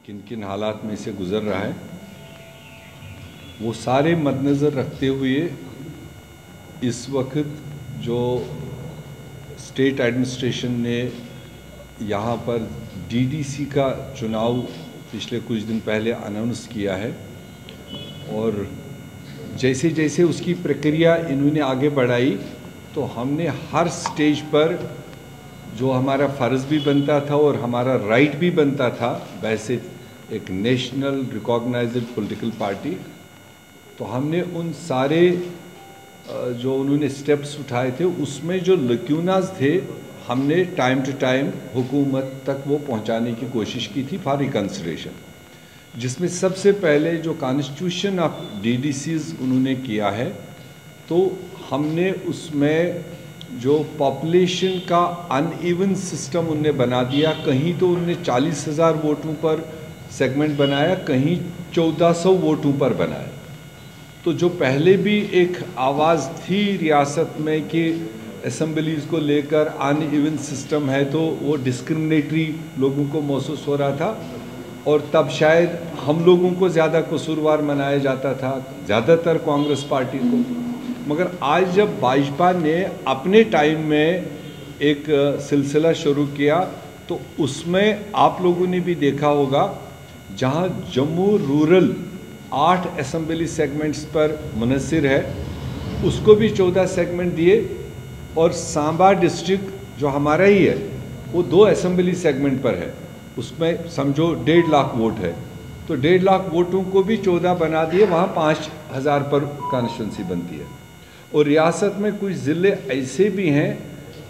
किन किन हालात में से गुज़र रहा है, वो सारे मद्देनज़र रखते हुए इस वक्त जो स्टेट एडमिनिस्ट्रेशन ने यहाँ पर डीडीसी का चुनाव पिछले कुछ दिन पहले अनाउंस किया है और जैसे जैसे उसकी प्रक्रिया इन्होंने आगे बढ़ाई तो हमने हर स्टेज पर जो हमारा फ़र्ज़ भी बनता था और हमारा राइट भी बनता था, वैसे एक नेशनल रिकॉग्नाइज्ड पॉलिटिकल पार्टी, तो हमने उन सारे जो उन्होंने स्टेप्स उठाए थे उसमें जो लक्यूनाज थे हमने टाइम टू टाइम हुकूमत तक वो पहुंचाने की कोशिश की थी फॉर रिकन्सिडरेशन, जिसमें सबसे पहले जो कॉन्स्टिट्यूशन ऑफ डीडीसीज उन्होंने किया है, तो हमने उसमें जो पॉपुलेशन का अनइवन सिस्टम उनने बना दिया। कहीं तो उनने 40,000 वोटों पर सेगमेंट बनाया, कहीं 1400 वोटों पर बनाया। तो जो पहले भी एक आवाज़ थी रियासत में कि असम्बलीज़ को लेकर अनइवन सिस्टम है, तो वो डिस्क्रिमिनेटरी लोगों को महसूस हो रहा था और तब शायद हम लोगों को ज़्यादा कसूरवार मनाया जाता था, ज़्यादातर कांग्रेस पार्टी को। मगर आज जब भाजपा ने अपने टाइम में एक सिलसिला शुरू किया तो उसमें आप लोगों ने भी देखा होगा, जहां जम्मू रूरल 8 असेंबली सेगमेंट्स पर मुनहसर है, उसको भी 14 सेगमेंट दिए और सांबा डिस्ट्रिक्ट जो हमारा ही है वो 2 असेंबली सेगमेंट पर है, उसमें समझो 1.5 लाख वोट है, तो 1.5 लाख वोटों को भी 14 बना दिए, वहाँ 5,000 पर कॉन्स्टिट्यूंसी बनती है। और रियासत में कुछ ज़िले ऐसे भी हैं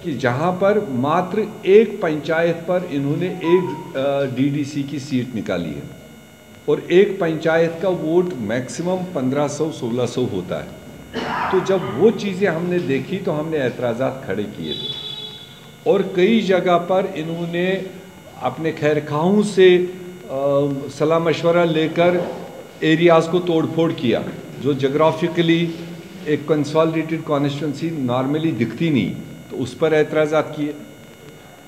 कि जहाँ पर मात्र एक पंचायत पर इन्होंने एक डीडीसी की सीट निकाली है और एक पंचायत का वोट मैक्सिमम 1500-1600 होता है। तो जब वो चीज़ें हमने देखी तो हमने एतराज़ात खड़े किए थे और कई जगह पर इन्होंने अपने खैरखाहों से सलाह मशवरा लेकर एरियाज़ को तोड़ फोड़ किया, जो जोग्राफिकली एक कंसोलिडेटेड कॉन्स्टिट्यूंसी नॉर्मली दिखती नहीं, तो उस पर एतराज़ात किए।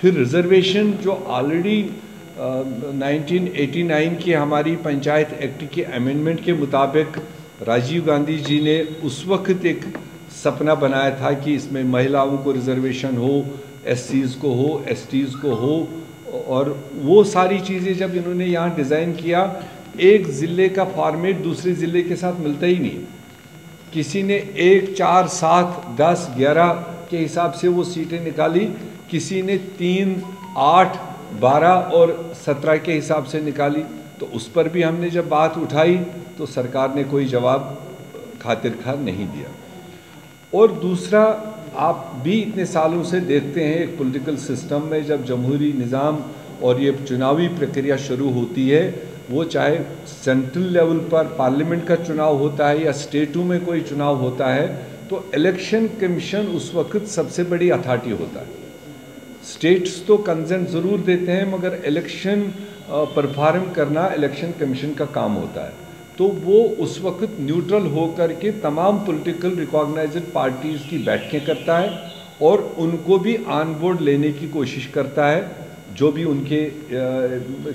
फिर रिजर्वेशन जो ऑलरेडी 1989 की हमारी पंचायत एक्ट के अमेंडमेंट के मुताबिक राजीव गांधी जी ने उस वक्त एक सपना बनाया था कि इसमें महिलाओं को रिजर्वेशन हो, एससीज़ को हो, एसटीज़ को हो, और वो सारी चीज़ें जब इन्होंने यहाँ डिज़ाइन किया, एक ज़िले का फॉर्मेट दूसरे ज़िले के साथ मिलता ही नहीं। किसी ने 1, 4, 7, 10, 11 के हिसाब से वो सीटें निकाली, किसी ने 3, 8, 12 और 17 के हिसाब से निकाली। तो उस पर भी हमने जब बात उठाई तो सरकार ने कोई जवाब खातिर खा नहीं दिया। और दूसरा, आप भी इतने सालों से देखते हैं एक पॉलिटिकल सिस्टम में जब जमहूरी निज़ाम और ये चुनावी प्रक्रिया शुरू होती है, वो चाहे सेंट्रल लेवल पर पार्लियामेंट का चुनाव होता है या स्टेटों में कोई चुनाव होता है, तो इलेक्शन कमीशन उस वक्त सबसे बड़ी अथॉरिटी होता है। स्टेट्स तो कंसेंट ज़रूर देते हैं, मगर इलेक्शन परफॉर्म करना इलेक्शन कमीशन का काम होता है। तो वो उस वक्त न्यूट्रल होकर के तमाम पॉलिटिकल रिकॉग्नाइज्ड पार्टीज़ की बैठकें करता है और उनको भी ऑन बोर्ड लेने की कोशिश करता है। जो भी उनके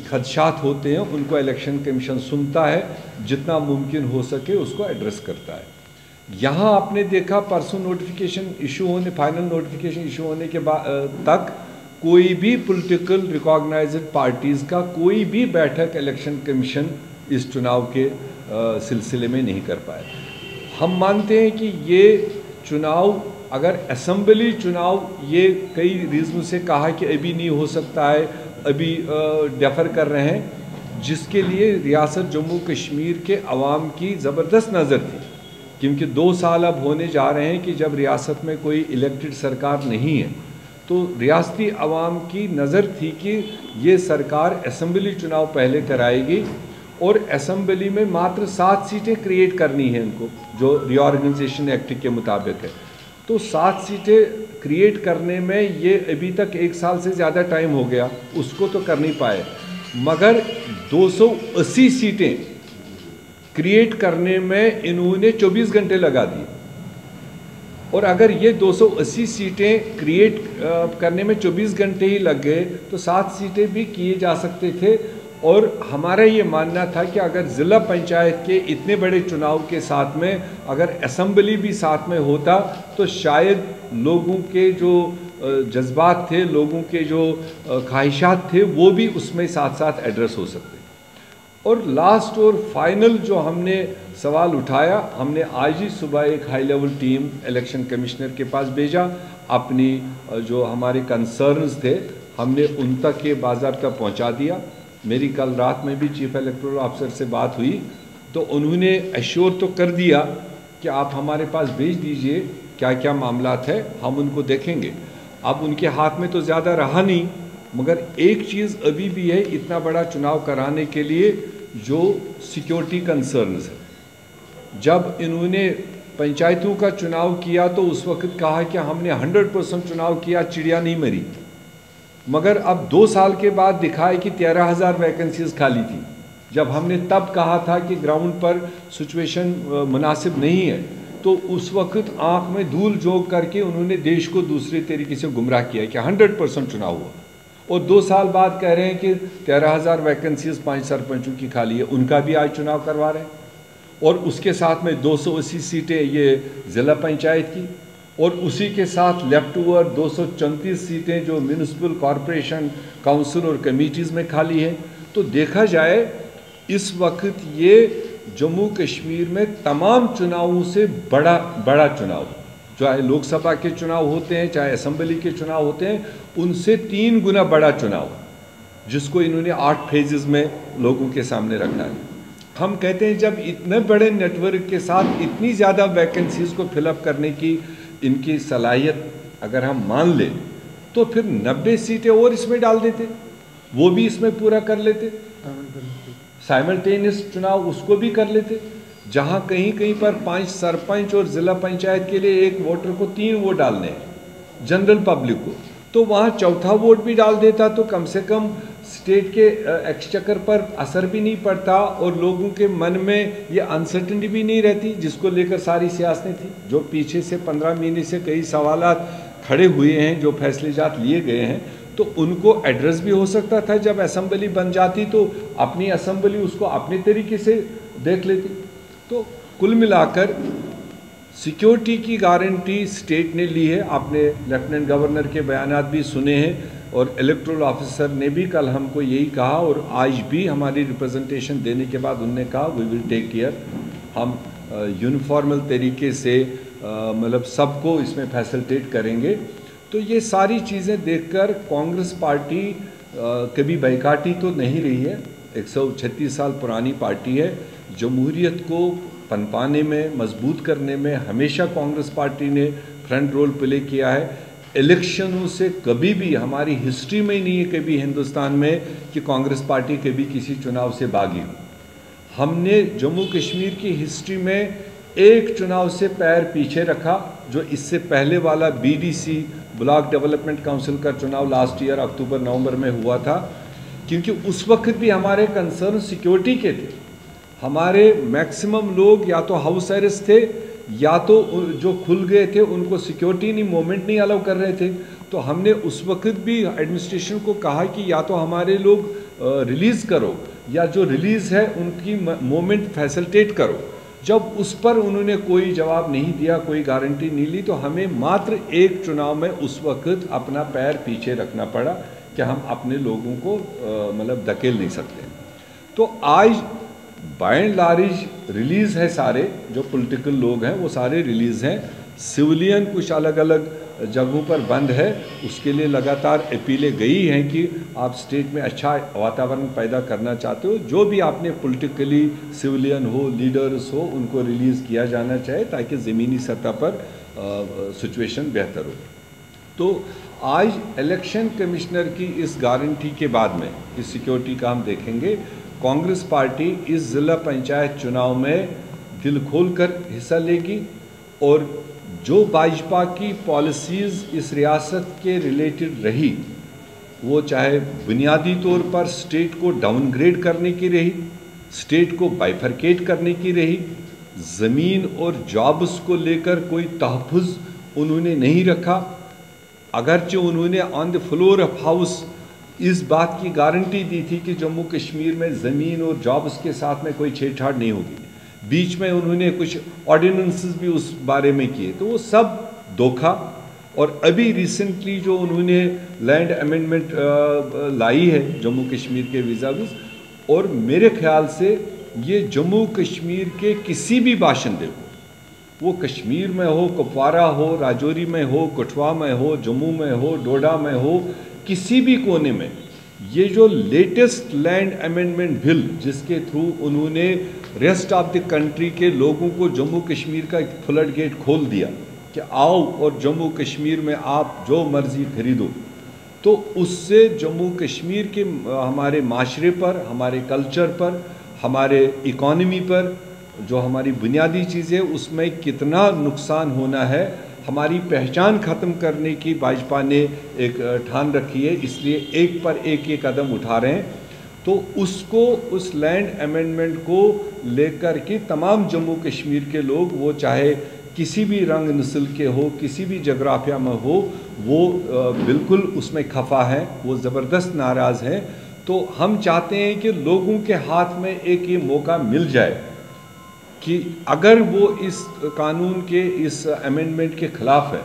खदशात होते हैं उनको इलेक्शन कमीशन सुनता है, जितना मुमकिन हो सके उसको एड्रेस करता है। यहाँ आपने देखा परसों नोटिफिकेशन इशू होने, फाइनल नोटिफिकेशन इशू होने के बाद तक कोई भी पॉलिटिकल रिकॉग्नाइज्ड पार्टीज़ का कोई भी बैठक इलेक्शन कमीशन इस चुनाव के सिलसिले में नहीं कर पाए। हम मानते हैं कि ये चुनाव, अगर असेंबली चुनाव, ये कई रीज़नों से कहा कि अभी नहीं हो सकता है, अभी डेफर कर रहे हैं, जिसके लिए रियासत जम्मू कश्मीर के अवाम की ज़बरदस्त नज़र थी, क्योंकि 2 साल अब होने जा रहे हैं कि जब रियासत में कोई इलेक्टेड सरकार नहीं है, तो रियासती अवाम की नज़र थी कि ये सरकार असेंबली चुनाव पहले कराएगी और असेंबली में मात्र 7 सीटें क्रिएट करनी है इनको, जो रीऑर्गेनाइजेशन एक्ट के मुताबिक है। तो 7 सीटें क्रिएट करने में ये अभी तक 1 साल से ज़्यादा टाइम हो गया, उसको तो कर नहीं पाए, मगर 280 सीटें क्रिएट करने में इन्होंने 24 घंटे लगा दिए। और अगर ये 280 सीटें क्रिएट करने में 24 घंटे ही लग गए तो 7 सीटें भी किए जा सकते थे और हमारा ये मानना था कि अगर ज़िला पंचायत के इतने बड़े चुनाव के साथ में अगर असेंबली भी साथ में होता तो शायद लोगों के जो जज्बात थे, लोगों के जो ख्वाहिशात थे, वो भी उसमें साथ साथ एड्रेस हो सकते। और लास्ट और फाइनल जो हमने सवाल उठाया, हमने आज ही सुबह एक high level team election commissioner के पास भेजा। अपनी जो हमारे कंसर्न्स थे हमने उन तक ये बाज़ाब्ता पहुंचा दिया। मेरी कल रात में भी चीफ इलेक्टोरल ऑफिसर से बात हुई तो उन्होंने एश्योर तो कर दिया कि आप हमारे पास भेज दीजिए क्या क्या मामलात है, हम उनको देखेंगे। अब उनके हाथ में तो ज़्यादा रहा नहीं, मगर एक चीज़ अभी भी है, इतना बड़ा चुनाव कराने के लिए जो सिक्योरिटी कंसर्न्स है। जब इन्होंने पंचायतों का चुनाव किया तो उस वक्त कहा कि हमने 100% चुनाव किया, चिड़िया नहीं मरी। मगर अब 2 साल के बाद दिखाए कि 13,000 वैकेंसीज खाली थी। जब हमने तब कहा था कि ग्राउंड पर सिचुएशन मुनासिब नहीं है, तो उस वक्त आंख में धूल झोंक करके उन्होंने देश को दूसरे तरीके से गुमराह किया कि 100% चुनाव हुआ। और 2 साल बाद कह रहे हैं कि 13,000 वैकेंसीज 5 सरपंचों की खाली है, उनका भी आज चुनाव करवा रहे हैं। और उसके साथ में 280 सीटें ये ज़िला पंचायत की, और उसी के साथ लेफ्ट ओवर 234 सीटें जो म्यूनिसिपल कॉरपोरेशन काउंसिल और कमेटीज़ में खाली है। तो देखा जाए इस वक्त ये जम्मू कश्मीर में तमाम चुनावों से बड़ा चुनाव, चाहे लोकसभा के चुनाव होते हैं चाहे असेंबली के चुनाव होते हैं, उनसे 3 गुना बड़ा चुनाव, जिसको इन्होंने 8 फेजेस में लोगों के सामने रखा है। हम कहते हैं जब इतने बड़े नेटवर्क के साथ इतनी ज़्यादा वैकेंसीज़ को फिलअप करने की इनकी सलाहियत अगर हम मान लें तो फिर 90 सीटें और इसमें डाल देते, वो भी इसमें पूरा कर लेते, साइमल्टेनियस चुनाव उसको भी कर लेते। जहाँ कहीं कहीं पर 5 सरपंच और ज़िला पंचायत के लिए एक वोटर को 3 वोट डालने हैं जनरल पब्लिक को, तो वहाँ चौथा वोट भी डाल देता तो कम से कम स्टेट के एक्सचेकर पर असर भी नहीं पड़ता और लोगों के मन में ये अनसर्टेनिटी भी नहीं रहती, जिसको लेकर सारी सियासतें थी। जो पीछे से 15 महीने से कई सवालात खड़े हुए हैं, जो फैसलेजात लिए गए हैं, तो उनको एड्रेस भी हो सकता था। जब असेंबली बन जाती तो अपनी असेंबली उसको अपने तरीके से देख लेती। तो कुल मिलाकर सिक्योरिटी की गारंटी स्टेट ने ली है। आपने लेफ्टिनेंट गवर्नर के बयानात भी सुने हैं और इलेक्टोरल ऑफिसर ने भी कल हमको यही कहा, और आज भी हमारी रिप्रेजेंटेशन देने के बाद उन्होंने कहा वी विल टेक केयर, हम यूनिफॉर्मल तरीके से मतलब सबको इसमें फैसिलिटेट करेंगे। तो ये सारी चीज़ें देखकर कांग्रेस पार्टी कभी बैकाटी तो नहीं रही है, 136 साल पुरानी पार्टी है। जमहूरियत को पनपाने में, मजबूत करने में हमेशा कांग्रेस पार्टी ने फ्रंट रोल प्ले किया है। इलेक्शनों से कभी भी हमारी हिस्ट्री में ही नहीं है कभी हिंदुस्तान में कि कांग्रेस पार्टी कभी किसी चुनाव से भागी हो। हमने जम्मू कश्मीर की हिस्ट्री में एक चुनाव से पैर पीछे रखा, जो इससे पहले वाला BDC ब्लॉक डेवलपमेंट काउंसिल का चुनाव लास्ट ईयर अक्टूबर-नवंबर में हुआ था, क्योंकि उस वक्त भी हमारे कंसर्न सिक्योरिटी के थे। हमारे मैक्सिमम लोग या तो हाउस अरेस्ट थे या तो जो खुल गए थे उनको सिक्योरिटी नहीं, मूवमेंट नहीं अलाउ कर रहे थे। तो हमने उस वक्त भी एडमिनिस्ट्रेशन को कहा कि या तो हमारे लोग रिलीज़ करो या जो रिलीज़ है उनकी मूवमेंट फैसिलिटेट करो। जब उस पर उन्होंने कोई जवाब नहीं दिया, कोई गारंटी नहीं ली, तो हमें मात्र एक चुनाव में उस वक्त अपना पैर पीछे रखना पड़ा कि हम अपने लोगों को मतलब धकेल नहीं सकते। तो आज बाय एंड लार्ज रिलीज़ है, सारे जो पॉलिटिकल लोग हैं वो सारे रिलीज़ हैं। सिविलियन कुछ अलग अलग जगहों पर बंद है, उसके लिए लगातार अपीलें गई हैं कि आप स्टेट में अच्छा वातावरण पैदा करना चाहते हो, जो भी आपने पॉलिटिकली सिविलियन हो, लीडर्स हो, उनको रिलीज़ किया जाना चाहिए ताकि ज़मीनी सतह पर सिचुएशन बेहतर हो। तो आज इलेक्शन कमिश्नर की इस गारंटी के बाद में इस सिक्योरिटी का हम देखेंगे, कांग्रेस पार्टी इस ज़िला पंचायत चुनाव में दिल खोल कर हिस्सा लेगी और जो भाजपा की पॉलिसीज़ इस रियासत के रिलेटेड रही, वो चाहे बुनियादी तौर पर स्टेट को डाउनग्रेड करने की रही, स्टेट को बाइफरकेट करने की रही, ज़मीन और जॉब्स को लेकर कोई तहफ़्फ़ुज़ उन्होंने नहीं रखा। अगरचे उन्होंने on the floor of house इस बात की गारंटी दी थी कि जम्मू कश्मीर में ज़मीन और जॉब्स के साथ में कोई छेड़छाड़ नहीं होगी। बीच में उन्होंने कुछ ऑर्डिनेंसेस भी उस बारे में किए, तो वो सब धोखा। और अभी रिसेंटली जो उन्होंने लैंड अमेंडमेंट लाई है जम्मू कश्मीर के वीज़ाविज़, और मेरे ख्याल से ये जम्मू कश्मीर के किसी भी बाशिंदे को, वो कश्मीर में हो, कुपवारा हो, राजौरी में हो, कठुआ में हो, जम्मू में हो, डोडा में हो, किसी भी कोने में, ये जो लेटेस्ट लैंड अमेंडमेंट बिल जिसके थ्रू उन्होंने रेस्ट ऑफ द कंट्री के लोगों को जम्मू कश्मीर का एक फ्लड गेट खोल दिया कि आओ और जम्मू कश्मीर में आप जो मर्जी खरीदो, तो उससे जम्मू कश्मीर के हमारे माशरे पर, हमारे कल्चर पर, हमारे इकॉनमी पर, जो हमारी बुनियादी चीज़ें, उसमें कितना नुकसान होना है। हमारी पहचान ख़त्म करने की भाजपा ने एक ठान रखी है, इसलिए एक पर एक ये कदम उठा रहे हैं। तो उसको, उस लैंड अमेंडमेंट को लेकर के तमाम जम्मू कश्मीर के लोग, वो चाहे किसी भी रंग नस्ल के हो, किसी भी जगराफिया में हो, वो बिल्कुल उसमें खफा है, वो ज़बरदस्त नाराज़ हैं। तो हम चाहते हैं कि लोगों के हाथ में एक ये मौका मिल जाए कि अगर वो इस कानून के, इस अमेंडमेंट के ख़िलाफ़ है,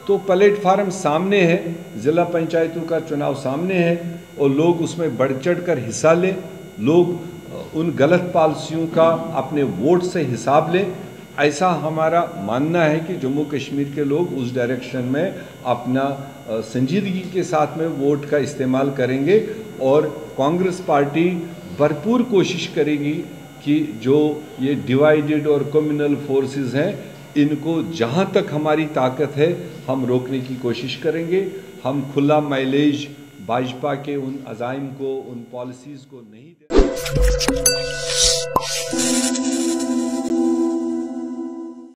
तो प्लेटफार्म सामने है, ज़िला पंचायतों का चुनाव सामने है, और लोग उसमें बढ़ चढ़ कर हिस्सा लें, लोग उन गलत पॉलिसियों का अपने वोट से हिसाब लें। ऐसा हमारा मानना है कि जम्मू कश्मीर के लोग उस डायरेक्शन में अपना संजीदगी के साथ में वोट का इस्तेमाल करेंगे, और कांग्रेस पार्टी भरपूर कोशिश करेगी कि जो ये डिवाइडेड और कम्युनल फोर्सेस हैं, इनको जहाँ तक हमारी ताकत है हम रोकने की कोशिश करेंगे। हम खुला माइलेज भाजपा के उन अज़ाइम को, उन पॉलिसीज़ को नहीं दें।